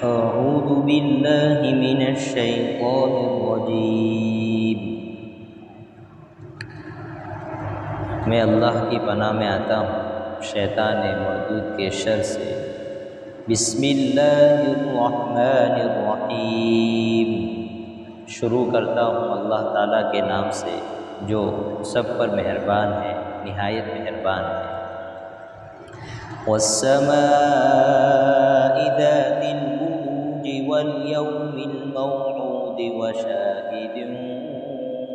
أعوذ بالله من الشيطان الرجيم۔ میں اللہ کی پناہ میں آتا ہوں شیطان مردود کے شر سے۔ بسم اللہ الرحمن الرحیم، شروع کرتا ہوں اللہ تعالیٰ کے نام سے جو سب پر مہربان ہے، نہایت مہربان ہے۔ والسماء ذات البروج واليوم الموعود وشاهد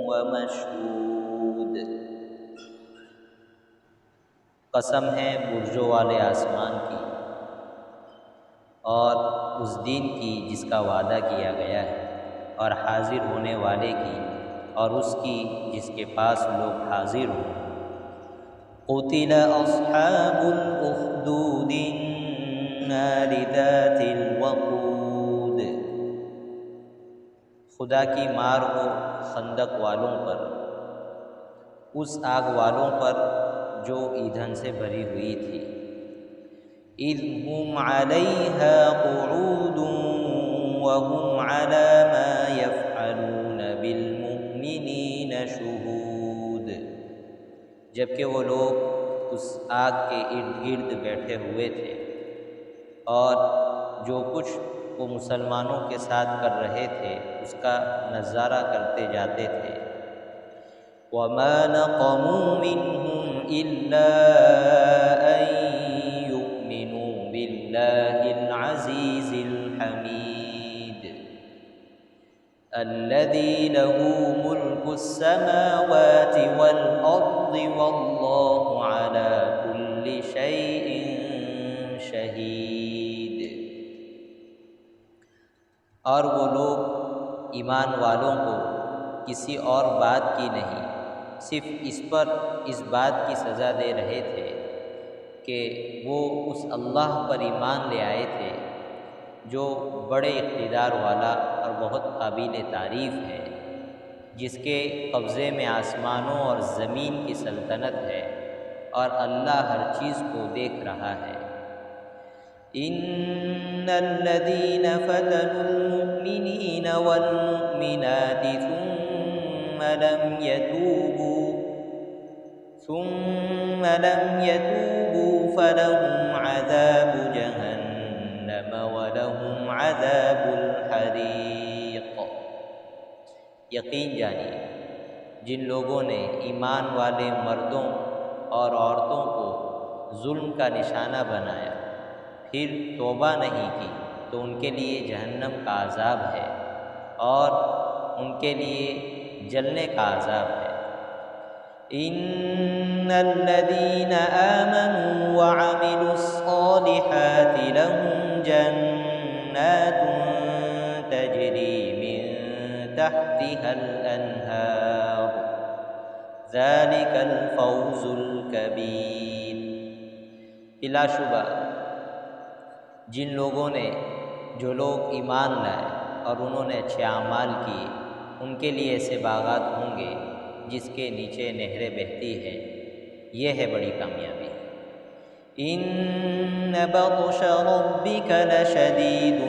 ومشهود، قسم ہے برجوں والے آسمان کی اور اس دن کی جس کا وعدہ کیا گیا ہے، اور حاضر ہونے والے کی اور اس کی جس کے پاس لوگ حاضر ہوں۔ قتل اصحاب الاخدود النار ذات الوقود، خدا کی مار ہو خندق والوں پر، اس آگ والوں پر جو ایندھن سے بھری ہوئی تھی۔ اذ هم علیہا قعود وهم على ما يفعلون بالمؤمنین شہود، جبکہ وہ لوگ اس آگ کے ارد گرد بیٹھے ہوئے تھے اور جو کچھ وہ مسلمانوں کے ساتھ کر رہے تھے اس کا نظارہ کرتے جاتے تھے۔ وَمَا نَقَمُوا مِنْهُمْ إِلَّا أَن يُؤْمِنُوا بِاللَّهِ الْعَزِيزِ الْحَمِيدِ الَّذِي لَهُ مُلْكُ السَّمَاوَاتِ وَالْأَرْضِ وَاللَّهُ عَلَى كُلِّ شَيْءٍ شَهِيدٌ، اور وہ لوگ ایمان والوں کو کسی اور بات کی نہیں، صرف اس بات کی سزا دے رہے تھے کہ وہ اس اللہ پر ایمان لے آئے تھے جو بڑے اقتدار والا اور بہت قابل تعریف ہے، جس کے قبضے میں آسمانوں اور زمین کی سلطنت ہے اور اللہ ہر چیز کو دیکھ رہا ہے۔ ان الذين فتنوا المؤمنين والمؤمنات ثم لم يتوبوا فلهم عذاب جهنم ولهم عذاب الحريق، یقین جانیے جن لوگوں نے ایمان والے مردوں اور عورتوں کو ظلم کا نشانہ بنایا پھر توبہ نہیں کی تو ان کے لیے جہنم کا عذاب ہے اور ان کے لیے جلنے کا عذاب ہے۔ ان الذين آمنوا وعملوا الصالحات لهم جنات تجري من تحتها الأنهار ذلك الفوز الكبير، بلا شبہ جن لوگوں نے جو لوگ ایمان لائے اور انہوں نے اچھے اعمال کیے ان کے لیے ایسے باغات ہوں گے جس کے نیچے نہریں بہتی ہیں، یہ ہے بڑی کامیابی۔ ان بطش ربک لشدید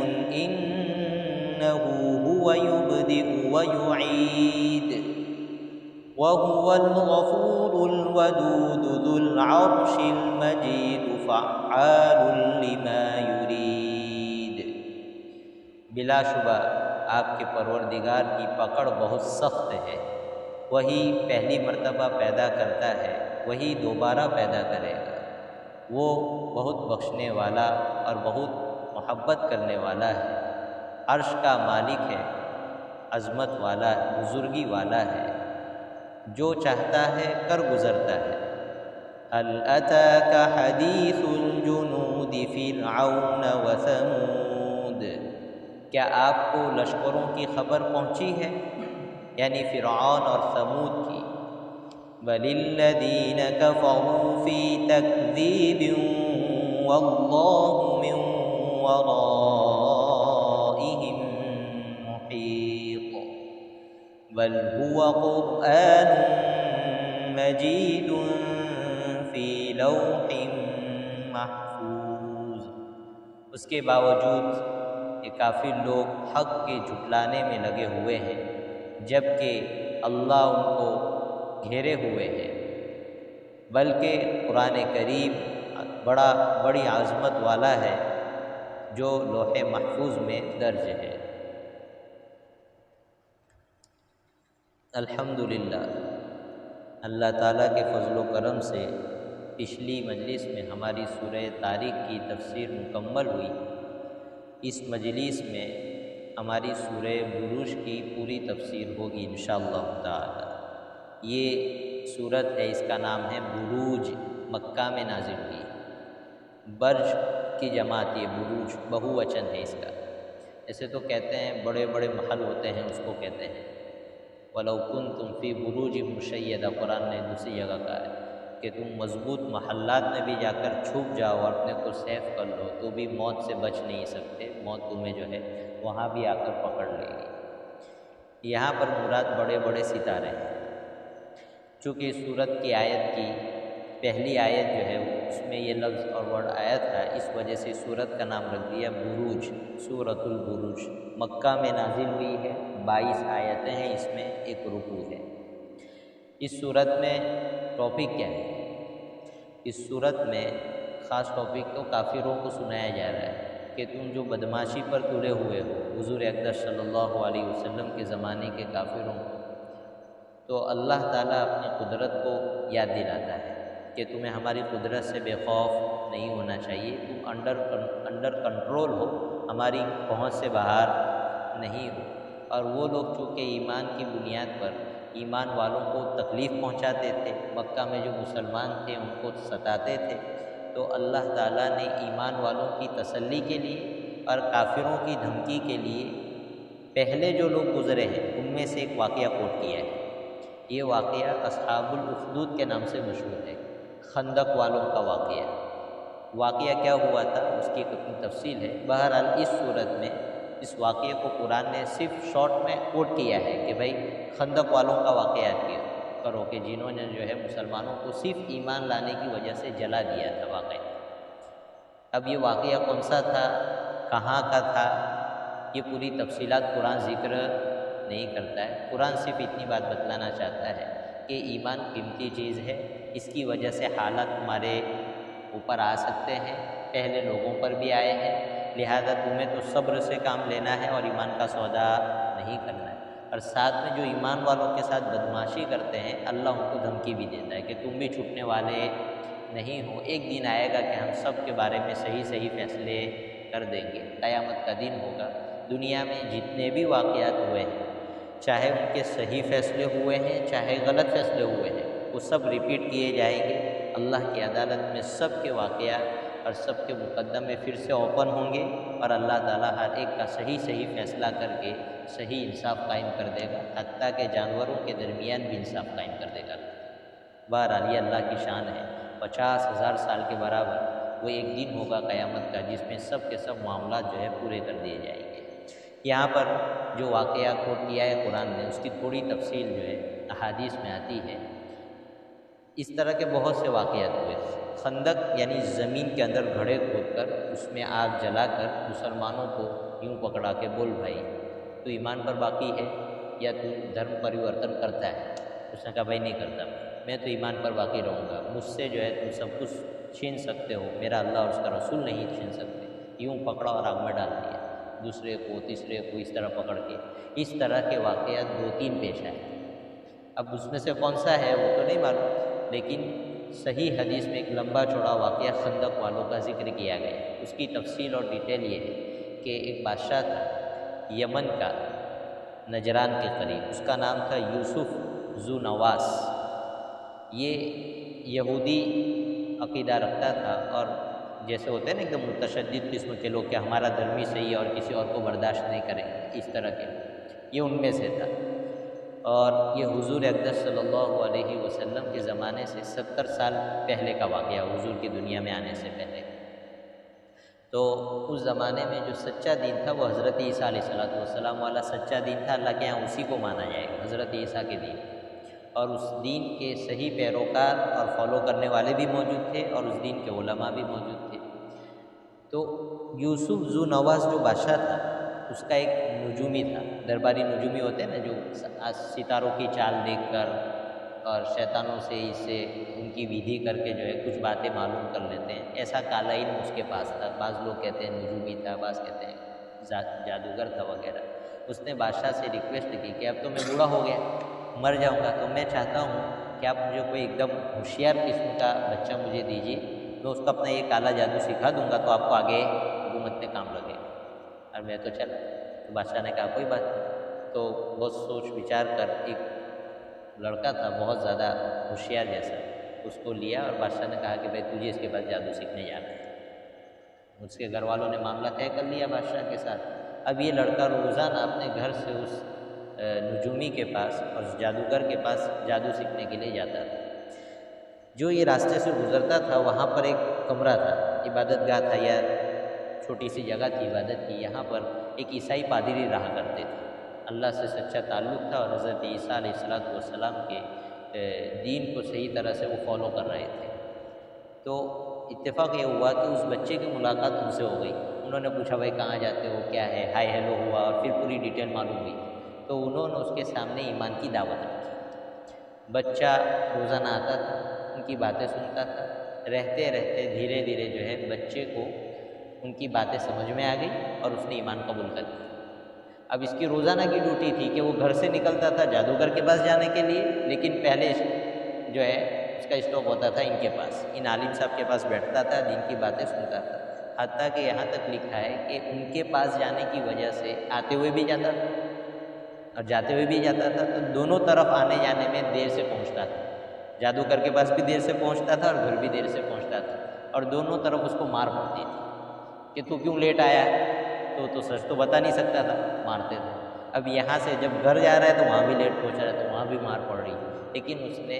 انه هو يبدئ ويعيد وهو الغفور الودود ذو العرش المجيد فعال لما يريد، بلا شبہ آپ کے پروردگار کی پکڑ بہت سخت ہے، وہی پہلی مرتبہ پیدا کرتا ہے وہی دوبارہ پیدا کرے گا، وہ بہت بخشنے والا اور بہت محبت کرنے والا ہے، عرش کا مالک ہے، عظمت والا ہے، بزرگی والا ہے، جو چاہتا ہے کر گزرتا ہے۔ هل أتاك حدیث الجنود فرعون وثمود، کیا آپ کو لشکروں کی خبر پہنچی ہے، یعنی فرعون اور ثمود کی؟ بل الذین کفروا فی تکذیب واللہ من ورائہم محیط، بل هو قرآن مجید فی لوح محفوظ، اس کے باوجود کہ کافر لوگ حق کے جھٹلانے میں لگے ہوئے ہیں، جبکہ اللہ ان کو گھیرے ہوئے ہے، بلکہ قرآن کریم بڑی عظمت والا ہے جو لوح محفوظ میں درج ہے۔ الحمدللہ، اللہ تعالیٰ کے فضل و کرم سے پچھلی مجلس میں ہماری سورہ طارق کی تفسیر مکمل ہوئی۔ اس مجلس میں ہماری سورہ بروج کی پوری تفسیر ہوگی انشاءاللہ تعالی۔ یہ سورت ہے، اس کا نام ہے بروج، مکہ میں نازل ہوئی۔ برج کی جماعت یہ بروج، بہو وچن ہے اس کا۔ ایسے تو کہتے ہیں بڑے بڑے محل ہوتے ہیں، اس کو کہتے ہیں وَلَوْ كُنْتُمْ فِي بُرُوجٍ مُّشَيَّدَةٍ، قرآن نے دوسری جگہ کہا ہے کہ تم مضبوط محلات میں بھی جا کر چھپ جاؤ اور اپنے کو سیف کر لو تو بھی موت سے بچ نہیں سکتے، موت تمہیں جو ہے وہاں بھی آ کر پکڑ لے گی۔ یہاں پر مراد بڑے بڑے ستارے ہیں۔ چونکہ اس سورت کی آیت کی پہلی آیت جو ہے اس میں یہ لفظ اور ورڈ آیا تھا، اس وجہ سے سورت کا نام رکھ دیا بروج، سورۃ البروج۔ مکہ میں نازل ہوئی ہے، 22 آیتیں ہیں، اس میں ایک رکوع ہے۔ اس سورت میں ٹاپک کیا ہے؟ اس سورت میں خاص ٹاپک تو کافروں کو سنایا جا رہا ہے کہ تم جو بدماشی پر تلے ہوئے ہو، حضور اقدس صلی اللہ علیہ وسلم کے زمانے کے کافروں کو، تو اللہ تعالیٰ اپنی قدرت کو یاد دلاتا ہے کہ تمہیں ہماری قدرت سے بے خوف نہیں ہونا چاہیے، تم انڈر کنٹرول ہو، ہماری پہنچ سے باہر نہیں ہو۔ اور وہ لوگ چونکہ ایمان کی بنیاد پر ایمان والوں کو تکلیف پہنچاتے تھے، مکہ میں جو مسلمان تھے ان کو ستاتے تھے، تو اللہ تعالیٰ نے ایمان والوں کی تسلی کے لیے اور کافروں کی دھمکی کے لیے پہلے جو لوگ گزرے ہیں ان میں سے ایک واقعہ کوٹ کیا ہے۔ یہ واقعہ اصحاب الاخدود کے نام سے مشہور ہے، خندق والوں کا واقعہ کیا ہوا تھا اس کی اپنی تفصیل ہے۔ بہرحال اس صورت میں اس واقعے کو قرآن نے صرف شارٹ میں کوٹ کیا ہے کہ بھائی خندق والوں کا واقعہ یاد کیا کرو کہ جنہوں نے جو ہے مسلمانوں کو صرف ایمان لانے کی وجہ سے جلا دیا تھا واقعہ۔ اب یہ واقعہ کون سا تھا، کہاں کا تھا، یہ پوری تفصیلات قرآن ذکر نہیں کرتا ہے۔ قرآن صرف اتنی بات بتلانا چاہتا ہے کہ ایمان قیمتی چیز ہے، اس کی وجہ سے حالات تمہارے اوپر آ سکتے ہیں، پہلے لوگوں پر بھی آئے ہیں، لہذا تمہیں تو صبر سے کام لینا ہے اور ایمان کا سودا نہیں کرنا ہے۔ اور ساتھ میں جو ایمان والوں کے ساتھ بدماشی کرتے ہیں اللہ ان کو دھمکی بھی دیتا ہے کہ تم بھی چھپنے والے نہیں ہو، ایک دن آئے گا کہ ہم سب کے بارے میں صحیح فیصلے کر دیں گے، قیامت کا دن ہوگا۔ دنیا میں جتنے بھی واقعات ہوئے ہیں، چاہے ان کے صحیح فیصلے ہوئے ہیں چاہے غلط فیصلے ہوئے ہیں، وہ سب ریپیٹ کیے جائیں گے اللہ کی عدالت میں، سب کے واقعات اور سب کے مقدمے پھر سے اوپن ہوں گے اور اللہ تعالیٰ ہر ایک کا صحیح فیصلہ کر کے صحیح انصاف قائم کر دے گا، حتیٰ کہ جانوروں کے درمیان بھی انصاف قائم کر دے گا۔ بہرحال یہ اللہ کی شان ہے، 50,000 سال کے برابر وہ ایک دن ہوگا قیامت کا جس میں سب کے سب معاملات جو ہے پورے کر دیے جائیں گے۔ یہاں پر جو واقعہ کوٹ کیا ہے قرآن نے اس کی تھوڑی تفصیل جو ہے احادیث میں آتی ہے۔ اس طرح کے بہت سے واقعات ہوئے، خندق یعنی زمین کے اندر گڑھے کھود کر اس میں آگ جلا کر مسلمانوں کو یوں پکڑا کے بول بھائی تو ایمان پر باقی ہے یا تو دھرم پریورتن کرتا ہے؟ اس نے کہا بھائی نہیں کرتا، میں تو ایمان پر باقی رہوں گا، مجھ سے جو ہے تم سب کچھ چھین سکتے ہو، میرا اللہ اور اس کا رسول نہیں چھین سکتے۔ یوں پکڑا اور آگ میں ڈال دیا، دوسرے کو تیسرے کو اس طرح پکڑ کے، اس طرح کے واقعات 2-3 پیش آئے۔ اب اس میں سے کون سا ہے وہ تو نہیں معلوم، لیکن صحیح حدیث میں ایک لمبا چوڑا واقعہ خندق والوں کا ذکر کیا گیا ہے۔ اس کی تفصیل اور ڈیٹیل یہ ہے کہ ایک بادشاہ تھا یمن کا، نجران کے قریب، اس کا نام تھا یوسف ذو نواس۔ یہ یہودی عقیدہ رکھتا تھا اور جیسے ہوتے ہیں نا ایک دم متشدد قسم کے لوگ کہ ہمارا دھرم ہی صحیح ہے اور کسی اور کو برداشت نہیں کریں، اس طرح کے، یہ ان میں سے تھا۔ اور یہ حضور اقدس صلی اللہ علیہ وسلم کے زمانے سے 70 سال پہلے کا واقعہ، حضور کی دنیا میں آنے سے پہلے۔ تو اس زمانے میں جو سچا دین تھا وہ حضرت عیسیٰ علیہ السلام والا سچا دین تھا، اللہ کے یہاں اسی کو مانا جائے گا، حضرت عیسیٰ کے دین۔ اور اس دین کے صحیح پیروکار اور فالو کرنے والے بھی موجود تھے اور اس دین کے علماء بھی موجود تھے۔ تو یوسف ذو نواز جو بادشاہ تھا اس کا ایک نجومی تھا، درباری نجومی ہوتے ہیں نا جو ستاروں کی چال دیکھ کر اور شیطانوں سے اس سے ان کی ودھی کر کے جو ہے کچھ باتیں معلوم کر لیتے ہیں، ایسا کالا علم اس کے پاس تھا۔ بعض لوگ کہتے ہیں نجومی تھا، بعض کہتے ہیں جادوگر تھا وغیرہ۔ اس نے بادشاہ سے ریکویسٹ کی کہ اب تو میں بوڑھا ہو گیا، مر جاؤں گا، تو میں چاہتا ہوں کہ آپ مجھے کوئی ایک دم ہوشیار قسم کا بچہ مجھے دیجیے، میں اس کو اپنا یہ کالا جادو سکھا دوں گا تو آپ کو آگے حکومت میں کام لگے گا۔ اور میں تو چلا، تو بادشاہ نے کہا کوئی بات نہیں۔ تو بہت سوچ وچار کر ایک لڑکا تھا بہت زیادہ ہوشیار جیسا، اس کو لیا اور بادشاہ نے کہا کہ بھائی تجھے اس کے بعد جادو سیکھنے جانا ہے۔ اس کے گھر والوں نے معاملہ طے کر لیا بادشاہ کے ساتھ۔ اب یہ لڑکا روزانہ اپنے گھر سے اس نجومی کے پاس اور اس جادوگر کے پاس جادو سیکھنے کے لیے جاتا تھا۔ جو یہ راستے سے گزرتا تھا وہاں پر ایک کمرہ تھا، عبادت گاہ تھا یا چھوٹی سی جگہ تھی عبادت کی، یہاں پر ایک عیسائی پادری رہا کرتے تھے۔ اللہ سے سچا تعلق تھا اور حضرت عیسیٰ علیہ السلام کے دین کو صحیح طرح سے وہ فالو کر رہے تھے۔ تو اتفاق یہ ہوا کہ اس بچے کی ملاقات ان سے ہو گئی۔ انہوں نے پوچھا بھائی کہاں جاتے ہو، کیا ہے، ہائی ہیلو ہوا اور پھر پوری ڈیٹیل معلوم ہوئی۔ تو انہوں نے اس کے سامنے ایمان کی دعوت رکھی۔ بچہ روزانہ آتا تھا، ان کی باتیں سنتا تھا، رہتے رہتے دھیرے دھیرے جو ہے بچے کو ان کی باتیں سمجھ میں آ گئی اور اس نے ایمان قبول کر لیا۔ اب اس کی روزانہ کی ڈیوٹی تھی کہ وہ گھر سے نکلتا تھا جادوگر کے پاس جانے کے لیے، لیکن پہلے جو ہے اس کا اسٹاپ ہوتا تھا ان کے پاس، ان عالم صاحب کے پاس بیٹھتا تھا، دین کی باتیں سنتا تھا، حتیٰ کہ یہاں تک لکھا ہے کہ ان کے پاس جانے کی وجہ سے آتے ہوئے بھی جاتا تھا اور جاتے ہوئے بھی جاتا تھا، تو دونوں طرف آنے جانے میں دیر سے پہنچتا تھا۔ جادوگر کے پاس بھی دیر سے پہنچتا تھا اور گھر بھی دیر سے پہنچتا تھا، اور دونوں طرف اس کو مار پڑتی تھی کہ تو کیوں لیٹ آیا، تو سچ تو بتا نہیں سکتا تھا، مارتے تھے۔ اب یہاں سے جب گھر جا رہا ہے تو وہاں بھی لیٹ پہنچ رہا ہے تو وہاں بھی مار پڑ رہی، لیکن اس نے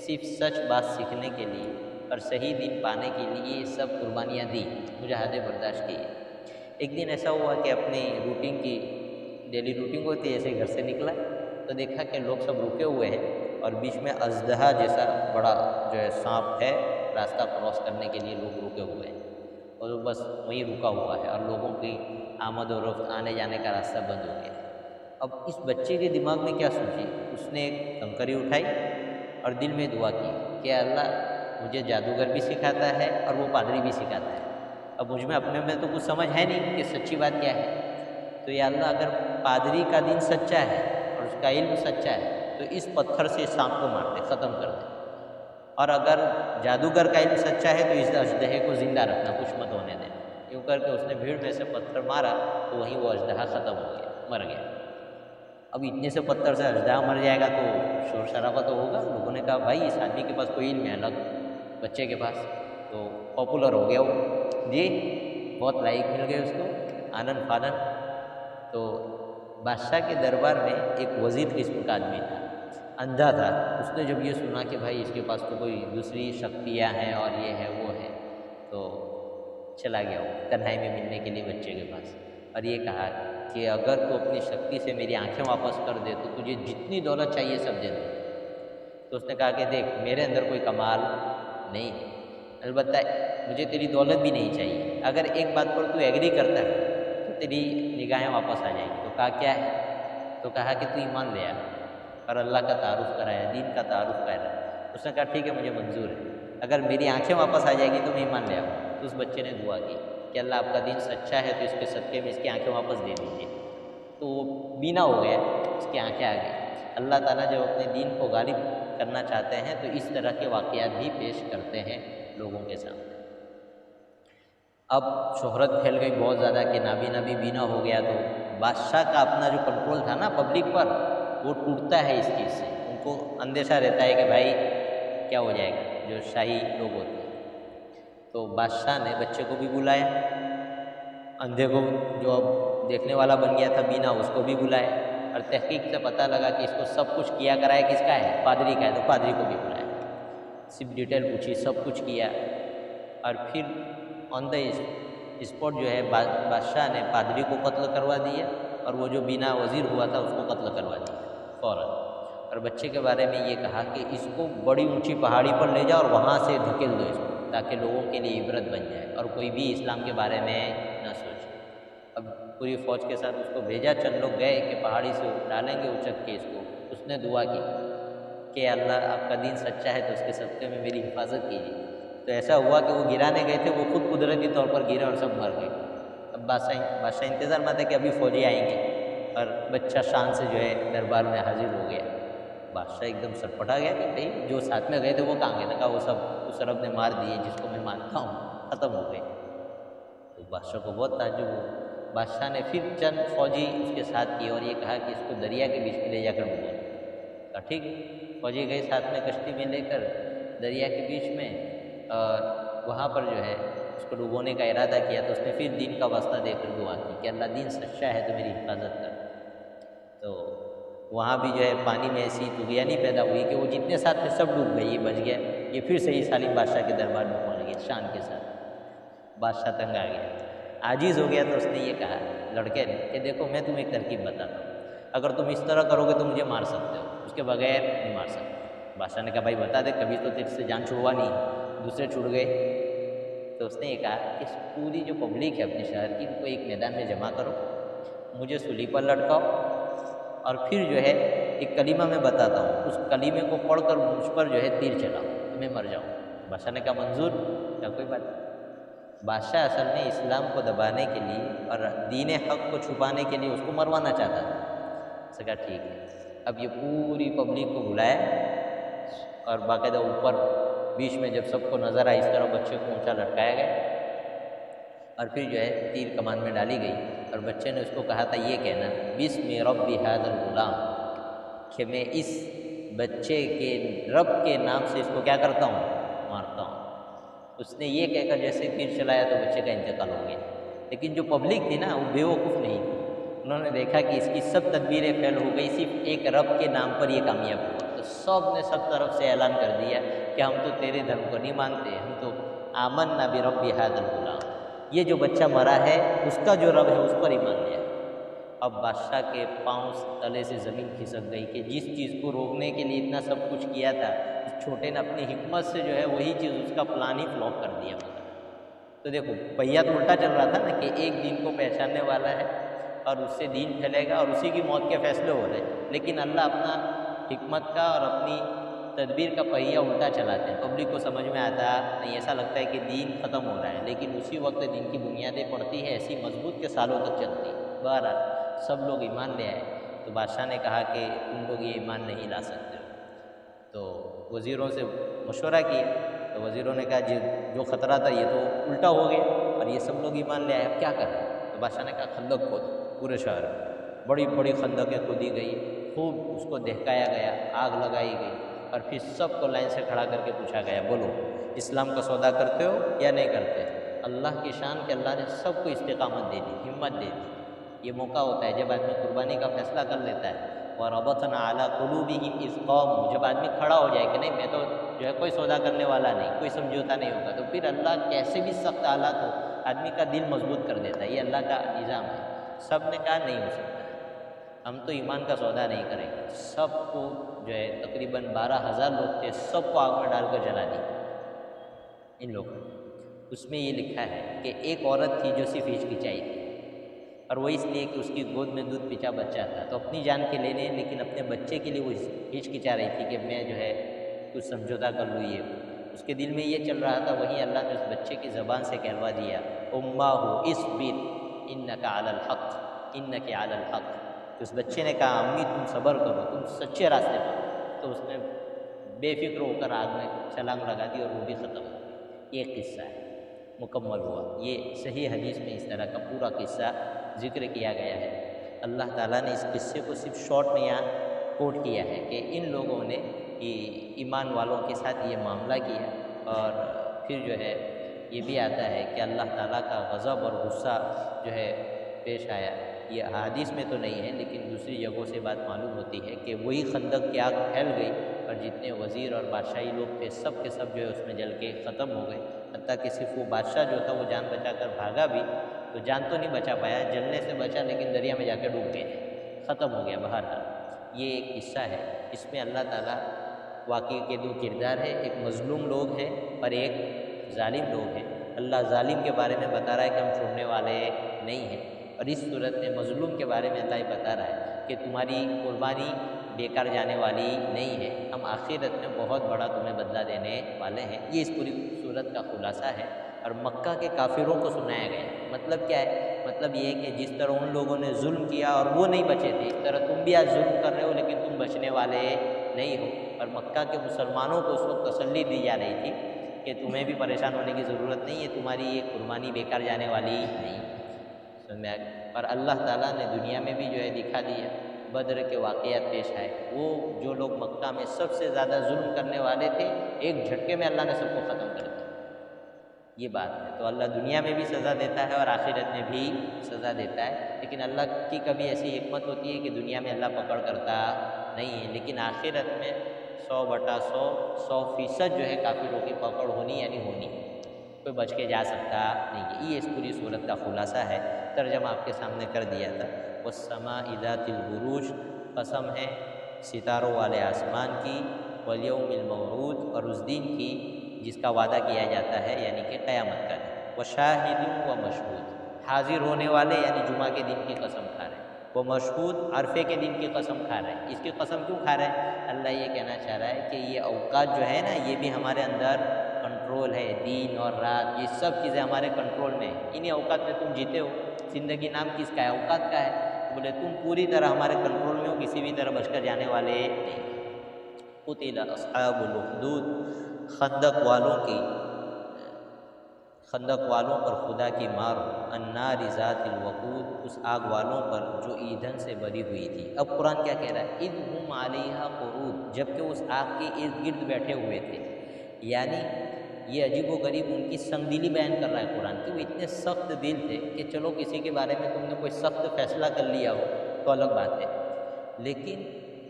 صرف سچ بات سیکھنے کے لیے اور صحیح دین پانے کے لیے یہ سب قربانیاں دی، مجاہدے برداشت کیے۔ ایک دن ایسا ہوا کہ اپنی روٹین کی ڈیلی روٹین ہوتی ہے، ایسے گھر سے نکلا تو دیکھا کہ لوگ سب رکے ہوئے ہیں اور بیچ میں اژدہا جیسا بڑا جو ہے سانپ ہے، راستہ کراس کرنے کے لیے لوگ رکے ہوئے ہیں اور وہ بس وہیں رکا ہوا ہے اور لوگوں کی آمد و رفت آنے جانے کا راستہ بند ہو گیا۔ اب اس بچے کے دماغ میں کیا سوچی، اس نے ایک کنکری اٹھائی اور دل میں دعا کی کہ اللہ مجھے جادوگر بھی سکھاتا ہے اور وہ پادری بھی سکھاتا ہے، اب مجھ میں اپنے میں تو کچھ سمجھ ہے نہیں کہ سچی بات کیا ہے، تو یا اللہ اگر پادری کا دین سچا ہے اور اس کا علم سچا ہے تو اس پتھر سے سانپ کو مار دے، ختم کر دے، اور اگر جادوگر کا علم سچا ہے تو اس اژدہے کو زندہ رکھنا، کچھ مت ہونے دینا۔ یوں کر کے اس نے بھیڑ میں سے پتھر مارا تو وہیں وہ اژدہا ختم ہو گیا، مر گیا۔ اب اتنے سے پتھر سے اژدہا مر جائے گا تو شور شرابہ تو ہوگا۔ لوگوں نے کہا بھائی اس آدمی کے پاس کوئی علم ہے الگ، بچے کے پاس تو پاپولر ہو گیا وہ، جی بہت لائق مل گئے اس کو، آنن فانن۔ تو بادشاہ کے دربار میں ایک وزیر قسم کا آدمی تھا، اندھا تھا۔ اس نے جب یہ سنا کہ بھائی اس کے پاس تو کوئی دوسری شکتیاں ہیں اور یہ ہے وہ ہے، تو چلا گیا وہ تنہائی میں ملنے کے لیے بچے کے پاس اور یہ کہا کہ اگر تو اپنی شکتی سے میری آنکھیں واپس کر دے تو تجھے جتنی دولت چاہیے سب دے دے۔ تو اس نے کہا کہ دیکھ میرے اندر کوئی کمال نہیں ہے، البتہ مجھے تیری دولت بھی نہیں چاہیے، اگر ایک بات پر تو ایگری کرتا ہے تو تیری نگاہیں واپس آ جائیں گی۔ تو کہا کیا ہے؟ تو کہا کہ تو ایمان لے آ اور اللہ کا تعارف کرایا، دین کا تعارف کرایا۔ اس نے کہا ٹھیک ہے مجھے منظور ہے، اگر میری آنکھیں واپس آ جائے گی تو میں ایمان لے آؤں۔ تو اس بچے نے دعا کی کہ اللہ آپ کا دین سچا ہے تو اس کے صدقے میں اس کی آنکھیں واپس دے دیجیے۔ تو وہ بینا ہو گیا، اس کی آنکھیں آ گئی۔ اللہ تعالیٰ جب اپنے دین کو غالب کرنا چاہتے ہیں تو اس طرح کے واقعات بھی پیش کرتے ہیں لوگوں کے سامنے۔ اب شہرت پھیل گئی بہت زیادہ کہ نابینا بھی بینا ہو گیا، تو بادشاہ کا اپنا جو کنٹرول تھا نا پبلک پر وہ ٹوٹتا ہے اس چیز سے۔ ان کو اندیشہ رہتا ہے کہ بھائی کیا ہو جائے گا، جو شاہی لوگ ہوتے ہیں۔ تو بادشاہ نے بچے کو بھی بلایا، اندھے کو جو اب دیکھنے والا بن گیا تھا بینا اس کو بھی بلایا، اور تحقیق سے پتہ لگا کہ اس کو سب کچھ کیا کرائے کس کا ہے، پادری کا ہے، تو پادری کو بھی بلایا، صرف ڈیٹیل پوچھی، سب کچھ کیا، اور پھر آن دا اسپاٹ جو ہے بادشاہ نے پادری کو قتل کروا دیا اور وہ جو بینا وزیر ہوا تھا اس کو قتل کروا دیا فوراً، اور بچے کے بارے میں یہ کہا کہ اس کو بڑی اونچی پہاڑی پر لے جاؤ اور وہاں سے دھکیل دو اس کو، تاکہ لوگوں کے لیے عبرت بن جائے اور کوئی بھی اسلام کے بارے میں نہ سوچے۔ اب پوری فوج کے ساتھ اس کو بھیجا، چند لوگ گئے کہ پہاڑی سے ڈالیں گے اچک کے اس کو۔ اس نے دعا کی کہ اللہ آپ کا دین سچا ہے تو اس کے صدقے میں میری حفاظت کیجیے۔ تو ایسا ہوا کہ وہ گرانے گئے تھے، وہ خود قدرتی طور پر گرے اور سب مر گئے۔ اب بادشاہ انتظار میں تھا کہ ابھی فوجی آئیں گے، اور بچہ شان سے جو ہے دربار میں حاضر ہو گیا۔ بادشاہ ایک دم سرپٹا گیا کہ بھئی جو ساتھ میں گئے تھے وہ کہاں گئے؟ کہا وہ سب اس رب نے مار دیے جس کو میں مانتا ہوں، ختم ہو گئے۔ تو بادشاہ کو بہت تعجب ہوا۔ بادشاہ نے پھر چند فوجی اس کے ساتھ کیے اور یہ کہا کہ اس کو دریا کے بیچ میں لے جا کر ڈبو۔ کہا ٹھیک۔ فوجی گئے ساتھ میں کشتی میں لے کر دریا کے بیچ میں، اور وہاں پر جو ہے اس کو ڈبونے کا ارادہ کیا۔ تو اس نے پھر دین کا واسطہ دے کر دعا کی کہ اللہ دین سچا ہے تو میری حفاظت کر۔ تو وہاں بھی جو ہے پانی میں ایسی طغیانی پیدا ہوئی کہ وہ جتنے ساتھ تھے سب ڈوب گئے، یہ بچ گیا۔ یہ پھر سے یہ سالم بادشاہ کے دربار میں پہنچ گئے شان کے ساتھ۔ بادشاہ تنگ آ گیا، عاجز ہو گیا۔ تو اس نے یہ کہا لڑکے نے کہ دیکھو میں تمہیں ایک ترکیب بتاتا ہوں، اگر تم اس طرح کرو گے تو مجھے مار سکتے ہو، اس کے بغیر نہیں مار سکتے۔ بادشاہ نے کہا بھائی بتا دے، کبھی تو تیرے سے جان چھڑوا نہیں، دوسرے چھوڑ گئے۔ تو اس نے یہ کہا کہ اس پوری جو پبلک ہے اپنے شہر کی، ان کو ایک میدان میں جمع کرو، مجھے سولی پر لٹکاؤ، اور پھر جو ہے ایک کلمہ میں بتاتا ہوں، اس کلمے کو پڑھ کر مجھ پر جو ہے تیر چلاؤ تو میں مر جاؤں۔ بادشاہ نے کہا منظور، کیا کوئی بات نہیں۔ بادشاہ اصل میں اسلام کو دبانے کے لیے اور دین حق کو چھپانے کے لیے اس کو مروانا چاہتا تھا۔ اس نے کہا ٹھیک ہے۔ اب یہ پوری پبلک کو بلایا اور باقاعدہ اوپر بیچ میں جب سب کو نظر آئی اس طرح بچے کو اونچا لٹکایا گیا، اور پھر جو ہے تیر کمان میں ڈالی گئی، اور بچے نے اس کو کہا تھا یہ کہنا بسم رب ھذا الغلام، کہ میں اس بچے کے رب کے نام سے اس کو کیا کرتا ہوں؟ مارتا ہوں۔ اس نے یہ کہہ کر جیسے تیر چلایا تو بچے کا انتقال ہو گیا۔ لیکن جو پبلک تھی نا وہ بیوقوف نہیں تھی، انہوں نے دیکھا کہ اس کی سب تدبیریں فیل ہو گئی، صرف ایک رب کے نام پر یہ کامیاب ہوا۔ تو سب نے سب طرف سے اعلان کر دیا کہ ہم تو تیرے دھرم کو نہیں مانتے، ہم تو آمنا برب ھذا الغلام، یہ جو بچہ مرا ہے اس کا جو رب ہے اس پر ایمان لیا۔ اب بادشاہ کے پاؤں تلے سے زمین کھسک گئی کہ جس چیز کو روکنے کے لیے اتنا سب کچھ کیا تھا، اس چھوٹے نے اپنی حکمت سے جو ہے وہی چیز اس کا پلان ہی فلاپ کر دیا۔ تو دیکھو پہیا تو الٹا چل رہا تھا نا کہ ایک دین کو پہچاننے والا ہے اور اس سے دین پھیلے گا اور اسی کی موت کے فیصلے ہو رہے ہیں، لیکن اللہ اپنا حکمت کا اور اپنی تدبیر کا پہیا الٹا چلاتے ہیں۔ پبلک کو سمجھ میں آتا نہیں، ایسا لگتا ہے کہ دین ختم ہو رہا ہے، لیکن اسی وقت دین کی بنیادیں پڑتی ہے ایسی مضبوط کے سالوں تک چلتی ہے۔ بہرحال سب لوگ ایمان لے آئے۔ تو بادشاہ نے کہا کہ تم لوگ یہ ایمان نہیں لا سکتے ہو۔ تو وزیروں سے مشورہ کیا، تو وزیروں نے کہا جو خطرہ تھا یہ تو الٹا ہو گیا اور یہ سب لوگ ایمان لے آئے، اب کیا کریں؟ تو بادشاہ نے کہا خندق کھود پورے شہر میں، بڑی بڑی خندقیں کھودی گئی، خوب اس کو دہکایا گیا، آگ لگائی گئی، اور پھر سب کو لائن سے کھڑا کر کے پوچھا گیا بولو اسلام کا سودا کرتے ہو یا نہیں کرتے؟ اللہ کی شان کہ اللہ نے سب کو استقامت دے دی، ہمت دے دی۔ یہ موقع ہوتا ہے جب آدمی قربانی کا فیصلہ کر لیتا ہے، وَرَبَطْنَا عَلَىٰ قُلُوبِهِمْ إِذْ قَامُوا، جب آدمی کھڑا ہو جائے کہ نہیں میں تو جو ہے کوئی سودا کرنے والا نہیں، کوئی سمجھوتا نہیں ہوگا، تو پھر اللہ کیسے بھی سخت حالات ہو آدمی کا دل مضبوط کر دیتا ہے۔ یہ اللہ کا نظام ہے۔ سب نے کہا نہیں ہو سکتا ہے، ہم تو ایمان کا سودا نہیں کریں گے۔ سب کو جو ہے تقریباً 12,000 لوگ تھے، سب کو آگ میں ڈال کر جلا دی ان لوگوں نے۔ اس میں یہ لکھا ہے کہ ایک عورت تھی جو صرف ہچکچائی تھی، اور وہ اس لیے کہ اس کی گود میں دودھ پیچا بچہ تھا، تو اپنی جان کے لینے لیکن اپنے بچے کے لیے وہ ہچکچا رہی تھی کہ میں جو ہے کچھ سمجھوتا کر لوں۔ یہ اس کے دل میں یہ چل رہا تھا، وہیں اللہ نے اس بچے کی زبان سے کہلوا دیا اماہ اصبر انک علی الحق انک علی الحق۔ تو اس بچے نے کہا امی تم صبر کرو، تم سچے راستے پر۔ تو اس نے بے فکر ہو کر آگ میں چھلانگ لگا دی اور وہ بھی ختم ہو گئی۔ یہ قصہ ہے، مکمل ہوا۔ یہ صحیح حدیث میں اس طرح کا پورا قصہ ذکر کیا گیا ہے۔ اللہ تعالیٰ نے اس قصے کو صرف شارٹ میں یہاں کوٹ کیا ہے کہ ان لوگوں نے ایمان والوں کے ساتھ یہ معاملہ کیا، اور پھر جو ہے یہ بھی آتا ہے کہ اللہ تعالیٰ کا غضب اور غصہ جو ہے پیش آیا۔ یہ حدیث میں تو نہیں ہے لیکن دوسری جگہوں سے بات معلوم ہوتی ہے کہ وہی خندق کی آگ پھیل گئی اور جتنے وزیر اور بادشاہی لوگ تھے سب کے سب جو ہے اس میں جل کے ختم ہو گئے، حتیٰ کہ صرف وہ بادشاہ جو تھا وہ جان بچا کر بھاگا بھی تو جان تو نہیں بچا پایا، جلنے سے بچا لیکن دریا میں جا کے ڈوب گئے، ختم ہو گیا۔ بہرحال یہ ایک قصہ ہے، اس میں اللہ تعالیٰ واقعی کے دو کردار ہے، ایک مظلوم لوگ ہے اور ایک ظالم لوگ ہیں، اللہ ظالم کے بارے میں بتا رہا ہے کہ ہم چھوڑنے والے نہیں ہیں۔ اور اس صورت میں مظلوم کے بارے میں اللہ بتا رہا ہے کہ تمہاری قربانی بیکار جانے والی نہیں ہے، ہم آخرت میں بہت بڑا تمہیں بدلہ دینے والے ہیں۔ یہ اس پوری صورت کا خلاصہ ہے، اور مکہ کے کافروں کو سنایا گیا۔ مطلب کیا ہے؟ مطلب یہ ہے کہ جس طرح ان لوگوں نے ظلم کیا اور وہ نہیں بچے تھے، اس طرح تم بھی آج ظلم کر رہے ہو لیکن تم بچنے والے نہیں ہو۔ اور مکہ کے مسلمانوں کو اس وقت تسلی دی جا رہی تھی کہ تمہیں بھی پریشان ہونے کی ضرورت نہیں ہے، تمہاری یہ قربانی بیکار جانے والی نہیں۔ اور اللہ تعالیٰ نے دنیا میں بھی جو ہے دکھا دیا، بدر کے واقعات پیش آئے۔ وہ جو لوگ مکہ میں سب سے زیادہ ظلم کرنے والے تھے، ایک جھٹکے میں اللہ نے سب کو ختم کر دیا۔ یہ بات ہے، تو اللہ دنیا میں بھی سزا دیتا ہے اور آخرت میں بھی سزا دیتا ہے، لیکن اللہ کی کبھی ایسی حکمت ہوتی ہے کہ دنیا میں اللہ پکڑ کرتا نہیں ہے، لیکن آخرت میں 100/100 جو ہے کافروں کی پکڑ ہونی یعنی ہونی، کوئی بچ کے جا سکتا نہیں ہے۔ یہ اس پوری صورت کا خلاصہ ہے، ترجمہ آپ کے سامنے کر دیا تھا۔ والسماء ذات البروج، قسم ہے ستاروں والے آسمان کی، والیوم الموعود، اور اس دن کی جس کا وعدہ کیا جاتا ہے یعنی کہ قیامت کا دن۔ وشاہد و مشہود، حاضر ہونے والے یعنی جمعہ کے دن کی قسم کھا رہے ہیں، وہ مشہود عرفے کے دن کی قسم کھا رہے ہیں۔ اس کی قسم کیوں کھا رہے ہیں؟ اللہ یہ کہنا چاہ رہا ہے کہ یہ اوقات جو ہے نا، یہ بھی ہمارے اندر کنٹرول ہے، دن اور رات یہ سب چیزیں ہمارے کنٹرول میں ہیں۔ انہیں اوقات میں تم جیتے ہو، زندگی نام کس کا ہے؟ اوقات کا ہے۔ بولے تم پوری طرح ہمارے کنٹرول میں ہو، کسی بھی طرح بچ کر جانے والے نہیں۔ قتل اصحاب الاخدود، خندق والوں پر خدا کی مار ہو، النار ذات الوقود، اس آگ والوں پر جو ایندھن سے بری ہوئی تھی۔ اب قرآن کیا کہہ رہا ہے؟ اذ ہم علیہا قعود، جبکہ اس آگ کے ارد گرد بیٹھے ہوئے تھے۔ یعنی یہ عجیب و غریب ان کی سنگ دلی بیان کر رہا ہے قرآن کہ وہ اتنے سخت دل تھے کہ چلو کسی کے بارے میں تم نے کوئی سخت فیصلہ کر لیا ہو تو الگ بات ہے، لیکن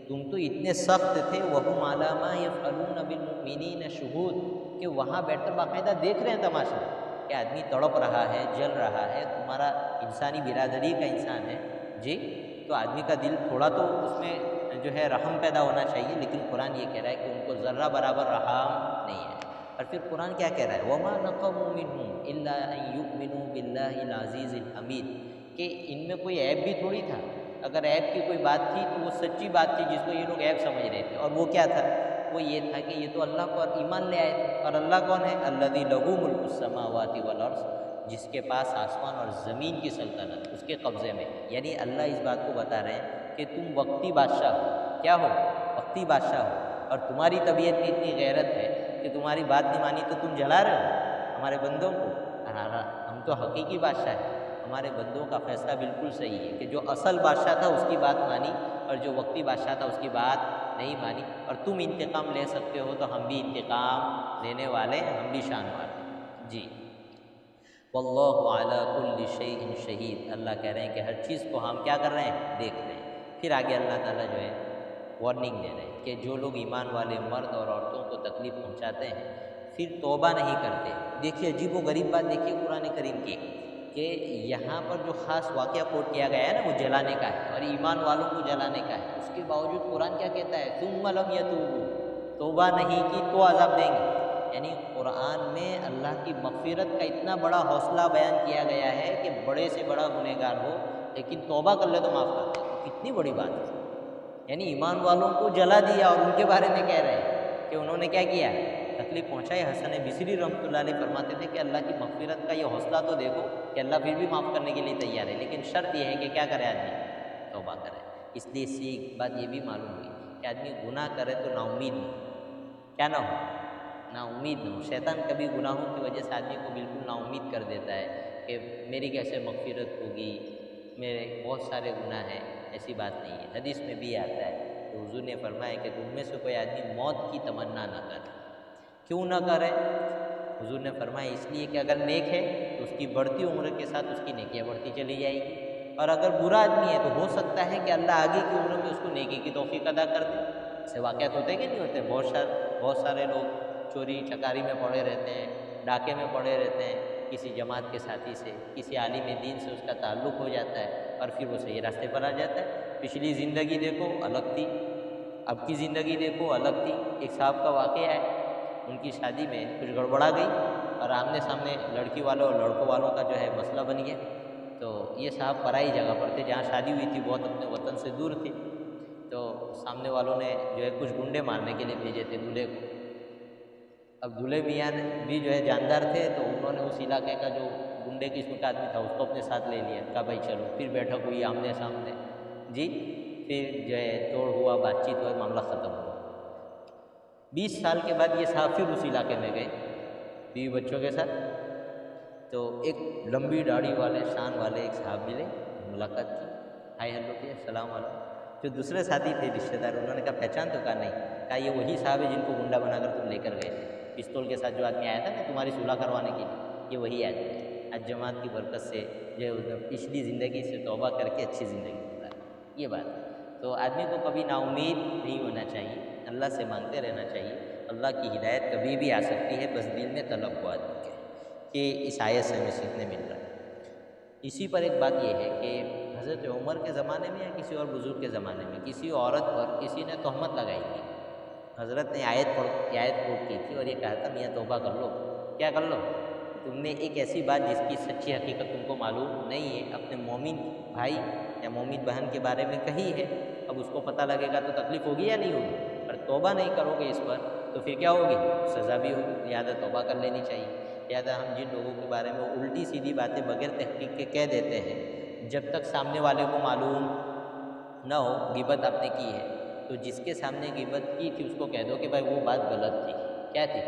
تم تو اتنے سخت تھے، وَهُمْ عَلَىٰ مَا يَفْعَلُونَ بِالْمُؤْمِنِينَ شُهُودٌ، کہ وہاں بیٹھ کر باقاعدہ دیکھ رہے ہیں تماشا کہ آدمی تڑپ رہا ہے، جل رہا ہے، تمہارا انسانی برادری کا انسان ہے جی، تو آدمی کا دل تھوڑا تو اس میں جو ہے رحم پیدا ہونا چاہیے، لیکن قرآن یہ کہہ رہا ہے کہ ان کو ذرہ برابر رحم نہیں ہے۔ اور پھر قرآن کیا کہہ رہا ہے؟ وَمَا نَقَمُوا مِنْهُمْ إِلَّا أَن يُؤْمِنُوا بِاللَّهِ الْعَزِيزِ الْحَمِيدِ، کہ ان میں کوئی عیب بھی تھوڑی تھا، اگر عیب کی کوئی بات تھی تو وہ سچی بات تھی جس کو یہ لوگ عیب سمجھ رہے تھے، اور وہ کیا تھا؟ وہ یہ تھا کہ یہ تو اللہ پر ایمان لے آئے تھے، اور اللہ کون ہے؟ الذی لہ ملک السماوات والارض، جس کے پاس آسمان اور زمین کی سلطنت اس کے قبضے میں، یعنی اللہ اس بات کو بتا رہے ہیں کہ تم وقتی بادشاہ ہو، کیا ہو؟ وقتی بادشاہ ہو، اور تمہاری طبیعت میں اتنی غیرت ہے کہ تمہاری بات نہیں مانی تو تم جلا رہے ہو ہمارے بندوں کو۔ ہم تو حقیقی بادشاہ ہیں، ہمارے بندوں کا فیصلہ بالکل صحیح ہے کہ جو اصل بادشاہ تھا اس کی بات مانی، اور جو وقتی بادشاہ تھا اس کی بات نہیں مانی، اور تم انتقام لے سکتے ہو تو ہم بھی انتقام لینے والے ہیں، ہم بھی شان والے ہیں جی۔ واللہ علی کل شیء شہید، اللہ کہہ رہے ہیں کہ ہر چیز کو ہم کیا کر رہے ہیں؟ دیکھ رہے ہیں۔ پھر آگے اللہ تعالیٰ جو ہے وارننگ دے رہے ہیں کہ جو لوگ ایمان والے مرد اور عورتوں کو تکلیف پہنچاتے ہیں پھر توبہ نہیں کرتے۔ دیکھیے عجیب و غریب بات دیکھیے قرآن کریم کی کہ یہاں پر جو خاص واقعہ کوٹ کیا گیا ہے نا وہ جلانے کا ہے اور ایمان والوں کو جلانے کا ہے، اس کے باوجود قرآن کیا کہتا ہے؟ ثم لم یتوبوا، توبہ نہیں کی تو عذاب دیں گے۔ یعنی قرآن میں اللہ کی مغفرت کا اتنا بڑا حوصلہ بیان کیا گیا ہے کہ بڑے سے بڑا گنہگار ہو لیکن توبہ کر لے تو معاف کر دے، کتنی بڑی بات ہے۔ یعنی ایمان والوں کو جلا دیا اور ان کے بارے میں کہہ رہے ہیں کہ انہوں نے کیا کیا؟ تکلیف پہنچائی۔ حسن بصری رحمۃ اللہ علیہ فرماتے تھے کہ اللہ کی مغفرت کا یہ حوصلہ تو دیکھو کہ اللہ پھر بھی معاف کرنے کے لیے تیار ہے، لیکن شرط یہ ہے کہ کیا کرے آدمی؟ توبہ کرے۔ اس لیے اس سے ایک بات یہ بھی معلوم ہوئی کہ آدمی گناہ کرے تو نا امید ہو، کیا نہ ہو؟ نا امید نہ ہو۔ شیطان کبھی گناہوں کی وجہ سے آدمی کو بالکل نا امید کر دیتا ہے کہ میری کیسے مغفرت ہوگی، میرے بہت سارے گناہ ہیں، ایسی بات نہیں ہے۔ حدیث میں بھی آتا ہے تو حضور نے فرمایا کہ تم میں سے کوئی آدمی موت کی تمنا نہ کرے۔ کیوں نہ کرے؟ حضور نے فرمایا اس لیے کہ اگر نیک ہے تو اس کی بڑھتی عمر کے ساتھ اس کی نیکیاں بڑھتی چلی جائے گی، اور اگر برا آدمی ہے تو ہو سکتا ہے کہ اللہ آگے کی عمر میں اس کو نیکی کی توفیق ادا کر دے۔ ایسے واقعات ہوتے کہ نہیں ہوتے؟ بہت سارے لوگ چوری چکاری میں پڑے رہتے ہیں، ڈاکے میں پڑے رہتے ہیں، کسی جماعت کے ساتھی سے، کسی عالم دین سے اس کا تعلق ہو جاتا ہے اور پھر وہ صحیح راستے پر آ جاتا ہے۔ پچھلی زندگی دیکھو الگ تھی، اب کی زندگی دیکھو الگ تھی۔ ایک صاحب کا واقعہ ہے، ان کی شادی میں کچھ گڑبڑا گئی اور آمنے سامنے لڑکی والوں اور لڑکوں والوں کا جو ہے مسئلہ بن گیا۔ تو یہ صاحب پرائی جگہ پر تھے، جہاں شادی ہوئی تھی بہت اپنے وطن سے دور تھی، تو سامنے والوں نے جو ہے کچھ گنڈے مارنے کے لیے بھیجے تھے دولہے کو۔ اب دولہے میاں بھی جو ہے جاندار تھے، تو انہوں نے اس علاقے کا جو گنڈے قسم کا آدمی تھا اس کو اپنے ساتھ لے لیا، کہا بھائی چلو، پھر بیٹھک ہوئی آمنے سامنے جی، پھر جو ہے توڑ ہوا، بات چیت ہوئی، معاملہ ختم ہوا۔ 20 سال کے بعد یہ صاحب پھر اس علاقے میں گئے بیوی بچوں کے ساتھ، تو ایک لمبی داڑھی والے شان والے ایک صاحب ملے، ملاقات کی، ہائے ہیلو کیا، السلام علیکم۔ جو دوسرے ساتھی تھے رشتہ دار، انہوں نے کہا پہچان تو؟ کہا نہیں۔ کہا یہ وہی صاحب ہے جن کو گنڈا بنا کر تم لے کر گئے تھے، پستول کے ساتھ جو آدمی آیا تھا نا تمہاری صلح کروانے کے لیے، یہ وہی آدمی ہے۔ آج جماعت کی برکت سے جو ہے اس نے پچھلی زندگی سے توبہ کر کے اچھی زندگی گزاری، یہ بات ہے۔ تو آدمی کو کبھی نا امید نہیں ہونا چاہیے، اللہ سے مانگتے رہنا چاہیے۔ اللہ کی ہدایت کبھی بھی آ سکتی ہے، بس دل میں طلب ہو آدمی کے، کہ اس آیت سے ہمیں سیکھنے مل رہا ہے۔ اسی پر ایک بات یہ ہے کہ حضرت عمر کے زمانے میں یا کسی اور بزرگ کے زمانے میں کسی عورت پر کسی نے تہمت لگائی تھی، حضرت نے آیت کوٹ کی تھی اور یہ کہا تھا میاں توبہ کر لو۔ کیا کر لو؟ تم نے ایک ایسی بات جس کی سچی حقیقت تم کو معلوم نہیں ہے اپنے مومن بھائی یا مومن بہن کے بارے میں کہی ہے، اب اس کو پتہ لگے گا تو تکلیف ہوگی یا نہیں ہوگی؟ پر توبہ نہیں کرو گے اس پر تو پھر کیا ہوگی؟ سزا بھی ہوگی۔ لہٰذا توبہ کر لینی چاہیے۔ لہٰذا ہم جن لوگوں کے بارے میں الٹی سیدھی باتیں بغیر تحقیق کے کہہ دیتے ہیں، جب تک سامنے والے کو معلوم نہ ہو غیبت آپ نے کی ہے، تو جس کے سامنے غیبت کی تھی اس کو کہہ دو کہ بھائی وہ بات غلط تھی، کیا تھی،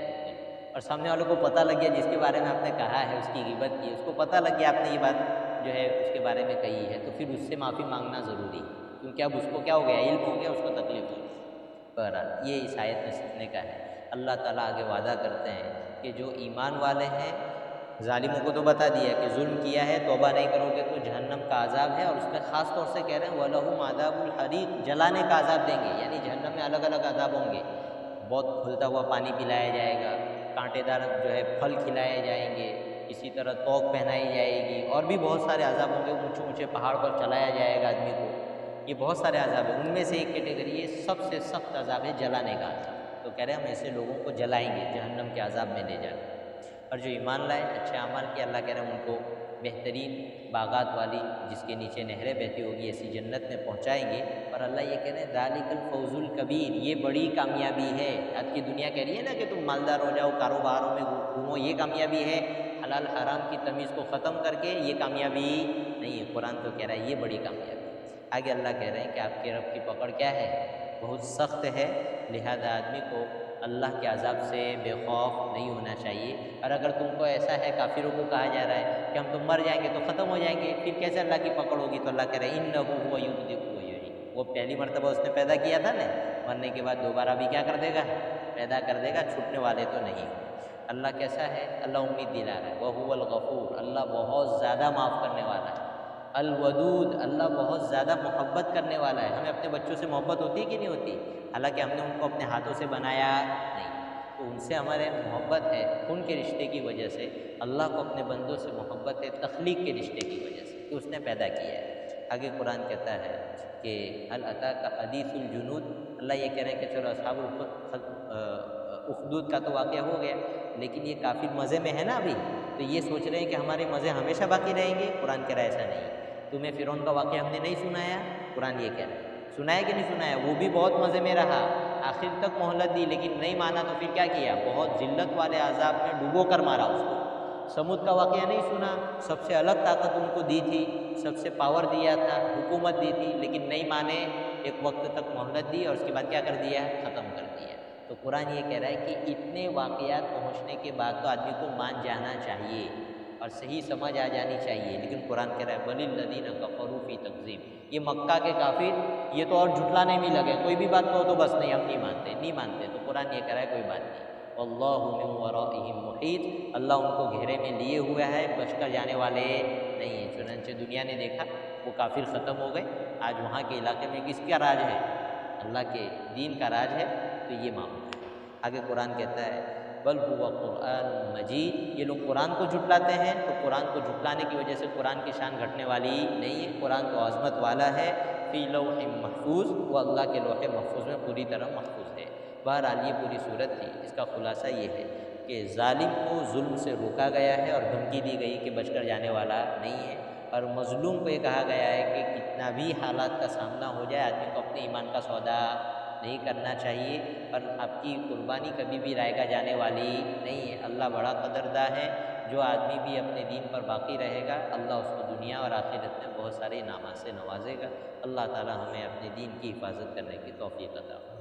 اور سامنے والے کو پتہ لگ گیا جس کے بارے میں آپ نے کہا ہے اس کی غیبت کی، اس کو پتہ لگ گیا آپ نے یہ بات جو ہے اس کے بارے میں کہی ہے، تو پھر اس سے معافی مانگنا ضروری ہے، کیونکہ اب اس کو کیا ہو گیا، علم ہو گیا، اس کو تکلیف ہو گئی۔ بہرحال یہ اس آیت میں سیکھنے کا ہے۔ اللہ تعالیٰ آگے وعدہ کرتے ہیں کہ جو ایمان والے ہیں، ظالموں کو تو بتا دیا کہ ظلم کیا ہے، توبہ نہیں کرو گے تو جہنم کا عذاب ہے، اور اس میں خاص طور سے کہہ رہے ہیں وَلَهُمْ عَذَابُ الْحَرِيقِ، جلانے کا عذاب دیں گے، یعنی جہنم میں الگ الگ عذاب ہوں گے، بہت کھلتا ہوا پانی پلایا جائے گا، کانٹے دار جو ہے پھل کھلائے جائیں گے، اسی طرح توق پہنائی جائے گی، اور بھی بہت سارے عذاب ہوں گے، اونچے اونچے پہاڑ پر چلایا جائے گا آدمی کو، یہ بہت سارے عذاب ہیں، ان میں سے ایک کیٹیگری یہ سب سے سخت عذاب ہے جلانے کا عذاب۔ تو کہہ رہے ہیں ہم ایسے لوگوں کو جلائیں گے جہنم کے عذاب میں لے جا کر، اور جو ایمان لائے اچھے اعمال کیا، اللہ کہہ رہے ہیں ان کو بہترین باغات والی جس کے نیچے نہریں بہتی ہوگی ایسی جنت میں پہنچائیں گے۔ اور اللہ یہ کہہ رہے ہیں ذالک الفوز الکبیر، یہ بڑی کامیابی ہے۔ آج کی دنیا کہہ رہی ہے نا کہ تم مالدار ہو جاؤ، کاروباروں میں گھومو، یہ کامیابی ہے، حلال حرام کی تمیز کو ختم کر کے یہ کامیابی نہیں ہے۔ قرآن تو کہہ رہا ہے یہ بڑی کامیابی ہے۔ آگے اللہ کہہ رہے ہیں کہ آپ کے رب کی پکڑ کیا ہے، بہت سخت ہے، لہذا آدمی کو اللہ کے عذاب سے بے خوف نہیں ہونا چاہیے۔ اور اگر تم کو ایسا ہے، کافروں کو کہا جا رہا ہے کہ ہم تو مر جائیں گے تو ختم ہو جائیں گے، پھر کیسے اللہ کی پکڑ ہوگی؟ تو اللہ کہہ رہے ہیں انہ هو یبدئ ویعید، وہ پہلی مرتبہ اس نے پیدا کیا تھا نا، مرنے کے بعد دوبارہ بھی کیا کر دے گا، پیدا کر دے گا، چھوٹنے والے تو نہیں۔ اللہ کیسا ہے؟ اللہ امید دلا رہا ہے، وہو الغفور، اللہ بہت زیادہ معاف کرنے والا ہے، الودود، اللہ بہت زیادہ محبت کرنے والا ہے۔ ہمیں اپنے بچوں سے محبت ہوتی ہے کہ نہیں ہوتی؟ حالانکہ ہم نے ان کو اپنے ہاتھوں سے بنایا نہیں، تو ان سے ہمارے محبت ہے خون کے رشتے کی وجہ سے، اللہ کو اپنے بندوں سے محبت ہے تخلیق کے رشتے کی وجہ سے کہ اس نے پیدا کیا ہے۔ آگے قرآن کہتا ہے کہ هل اتاک حدیث الجنود، اللہ یہ کہہ رہے ہیں کہ چلو اصحاب اخدود کا تو واقعہ ہو گیا، لیکن یہ کافی مزے میں ہے نا ابھی، تو یہ سوچ رہے ہیں کہ ہمارے مزے ہمیشہ باقی رہیں گے۔ قرآن کہہ رہا ہے ایسا نہیں، تمہیں فرعون کا واقعہ ہم نے نہیں سنایا؟ قرآن یہ کہہ رہا ہے سنایا کہ نہیں سنایا؟ وہ بھی بہت مزے میں رہا، آخر تک مہلت دی، لیکن نہیں مانا تو پھر کیا کیا؟ بہت ذلت والے عذاب میں ڈوبو کر مارا اس کو۔ سمود کا واقعہ نہیں سنا؟ سب سے الگ طاقت ان کو دی تھی، سب سے پاور دیا تھا، حکومت دی تھی، لیکن نہیں مانے، ایک وقت تک مہلت دی اور اس کے بعد کیا کر دیا؟ ختم کر دیا۔ تو قرآن یہ کہہ رہا ہے کہ اتنے واقعات پہنچنے کے بعد تو آدمی کو مان جانا چاہیے اور صحیح سمجھ آ جانی چاہیے، لیکن قرآن کہہ رہا ہے بل الذین کفروا فی تکذیب، یہ مکہ کے کافر یہ تو اور جھٹلانے میں لگے، کوئی بھی بات کہو تو بس نہیں ہم نہیں مانتے، تو قرآن یہ کہہ رہا ہے کوئی بات نہیں، واللہ من ورائہم محیط، اللہ ان کو گھیرے میں لیے ہوا ہے، بچ کر جانے والے نہیں ہیں۔ چنانچہ دنیا نے دیکھا وہ کافر ختم ہو گئے، آج وہاں کے علاقے میں کس کا راج ہے؟ اللہ کے دین کا راج ہے، تو یہ معاملہ ہے۔ آگے قرآن کہتا ہے بل هو قرآن مجید، یہ لوگ قرآن کو جھٹلاتے ہیں، تو قرآن کو جھٹلانے کی وجہ سے قرآن کی شان گھٹنے والی نہیں ہے، قرآن تو عظمت والا ہے، فی لوح محفوظ، وہ اللہ کے لوح محفوظ میں پوری طرح محفوظ ہے۔ بہرحال یہ پوری صورت تھی، اس کا خلاصہ یہ ہے کہ ظالم کو ظلم سے روکا گیا ہے اور دھمکی دی گئی کہ بچ کر جانے والا نہیں ہے، اور مظلوم کو یہ کہا گیا ہے کہ کتنا بھی حالات کا سامنا ہو جائے آدمی کو اپنے ایمان کا سودا نہیں کرنا چاہیے، اور آپ کی قربانی کبھی بھی رائے گا جانے والی نہیں ہے۔ اللہ بڑا قدردان ہے، جو آدمی بھی اپنے دین پر باقی رہے گا اللہ اس کو دنیا اور آخرت میں بہت سارے انعامات سے نوازے گا۔ اللہ تعالی ہمیں اپنے دین کی حفاظت کرنے کی توفیق عطا فرمائے۔